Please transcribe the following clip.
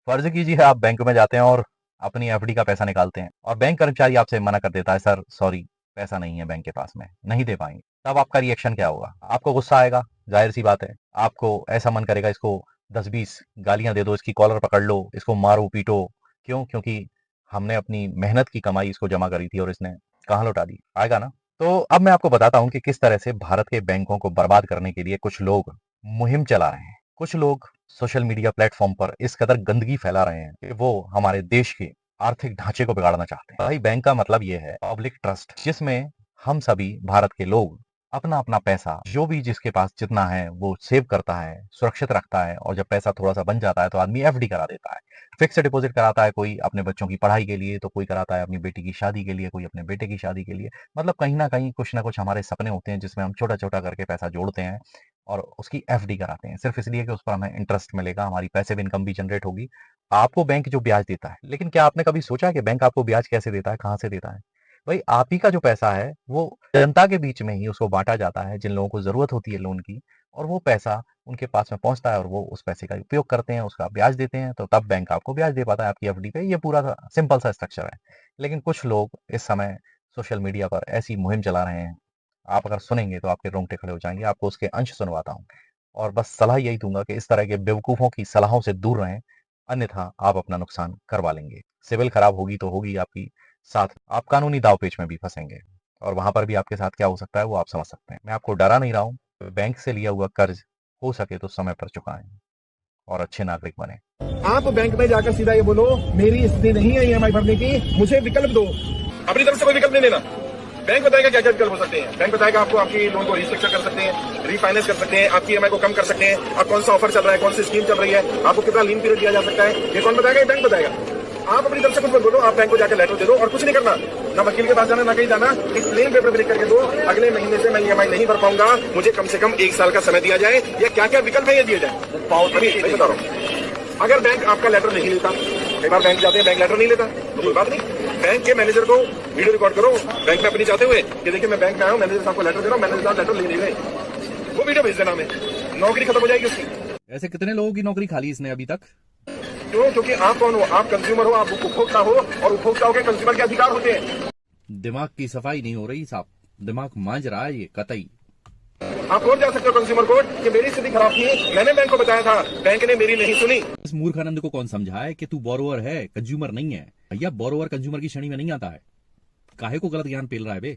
फर्ज कीजिए आप बैंक में जाते हैं और अपनी एफडी का पैसा निकालते हैं और बैंक कर्मचारी आपसे मना कर देता है, सर सॉरी, पैसा नहीं है बैंक के पास में, नहीं दे पाएंगे। तब आपका रिएक्शन क्या होगा? आपको गुस्सा आएगा, जाहिर सी बात है। आपको ऐसा मन करेगा इसको 10-20 गालियां दे दो, इसकी कॉलर पकड़ लो, इसको मारो पीटो। क्यों? क्योंकि हमने अपनी मेहनत की कमाई इसको जमा करी थी और इसने कहाँ लौटा दी? आएगा ना। तो अब मैं आपको बताता हूँ कि किस तरह से भारत के बैंकों को बर्बाद करने के लिए कुछ लोग मुहिम चला रहे हैं। कुछ लोग सोशल मीडिया प्लेटफॉर्म पर इस कदर गंदगी फैला रहे हैं कि वो हमारे देश के आर्थिक ढांचे को बिगाड़ना चाहते हैं। भाई, बैंक का मतलब ये है पब्लिक ट्रस्ट, जिसमें हम सभी भारत के लोग अपना अपना पैसा, जो भी जिसके पास जितना है वो सेव करता है, सुरक्षित रखता है, और जब पैसा थोड़ा सा बन जाता है तो आदमी एफडी करा देता है, फिक्स डिपॉजिट कराता है। कोई अपने बच्चों की पढ़ाई के लिए, तो कोई कराता है अपनी बेटी की शादी के लिए, कोई अपने बेटे की शादी के लिए। मतलब कहीं ना कहीं कुछ ना कुछ हमारे सपने होते हैं जिसमें हम छोटा छोटा करके पैसा जोड़ते हैं और उसकी एफडी कराते हैं, सिर्फ इसलिए कि उस पर हमें इंटरेस्ट मिलेगा, हमारी पैसिव इनकम भी जनरेट होगी। आपको बैंक जो ब्याज देता है, लेकिन क्या आपने कभी सोचा कि बैंक आपको ब्याज कैसे देता है, कहाँ से देता है? भाई, आप ही का जो पैसा है वो जनता के बीच में ही उसको बांटा जाता है, जिन लोगों को जरूरत होती है लोन की, और वो पैसा उनके पास में पहुंचता है और वो उस पैसे का उपयोग करते हैं, उसका ब्याज देते हैं, तो तब बैंक आपको ब्याज दे पाता है आपकी एफडी पे। ये पूरा सिंपल सा स्ट्रक्चर है। लेकिन कुछ लोग इस समय सोशल मीडिया पर ऐसी मुहिम चला रहे हैं, आप अगर सुनेंगे तो आपके रोंगटे खड़े हो जाएंगे। आपको उसके अंश सुनवाता हूँ, और बस सलाह यही दूंगा कि इस तरह के बेवकूफों की सलाहों से दूर रहें, अन्यथा आप अपना नुकसान करवा लेंगे। सिविल खराब होगी तो होगी आपकी, साथ आप कानूनी दावपेच में भी फंसेंगे, और वहां पर भी आपके साथ क्या हो सकता है वो आप समझ सकते हैं। मैं आपको डरा नहीं रहा हूँ। बैंक से लिया हुआ कर्ज हो सके तो समय पर चुकाएं और अच्छे नागरिक बने। आप बैंक में जाकर सीधा ये बोलो, मेरी स्थिति नहीं है ईएमआई भरने की, मुझे विकल्प दो। अपनी तरफ से कोई विकल्प नहीं देना। बैंक बताएगा क्या क्या विकल्प हो सकते हैं। बैंक बताएगा आपको आपकी लोन को रिस्ट्रक्चर कर सकते हैं, रिफाइनेंस कर सकते हैं, आपकी ईएमआई को कम कर सकते हैं, आप कौन सा ऑफर चल रहा है, कौन सी स्कीम चल रही है, आपको कितना लीन पीरियड दिया जा सकता है, ये कौन बताएगा? ये बैंक बताएगा। आप अपनी तरफ से कुछ मत बोलो, आप बैंक को जाकर लेटर दे दो और कुछ नहीं करना। ना वकील के पास जाना, ना कहीं जाना, एक प्लेन पेपर लिख करके दो, अगले महीने से मैं ईएमआई नहीं भर पाऊंगा, मुझे कम से कम 1 साल का समय दिया जाए, या क्या क्या विकल्प है ये दिए जाए। अभी बता रहा हूँ। अगर बैंक आपका लेटर नहीं लेता, कई बार बैंक जाते हैं बैंक लेटर नहीं लेता, तो कोई बात नहीं, बैंक के मैनेजर को वीडियो रिकॉर्ड करो बैंक में अपनी चाहते हुए कि देखिए मैं बैंक में आया हूँ, मैनेजर साहब को लेटर दे रहा हूँ, मैनेजर साहब लेटर ले नहीं रहे, वो वीडियो भेज देना हमें, नौकरी खत्म हो जाएगी उसकी। ऐसे कितने लोगों की नौकरी खाली इसने अभी तक? क्यों? क्योंकि आप कौन हो? आप कंज्यूमर हो, आप उपभोक्ता हो, और उपभोक्ताओं के कंज्यूमर के अधिकार होते हैं। दिमाग की सफाई नहीं हो रही साहब, दिमाग मांझ रहा है ये कतई। आप कोर्ट जा सकते हो, कंज्यूमर कोर्ट, कि मेरी स्थिति खराब थी, मैंने बैंक को बताया था, बैंक ने मेरी नहीं सुनी। इस मूर्खानंद को कौन समझाए कि तू बोरोवर है, कंज्यूमर नहीं है? भैया, बोरोवर कंज्यूमर की श्रेणी में नहीं आता है। काहे को गलत ज्ञान पेल रहा है बे?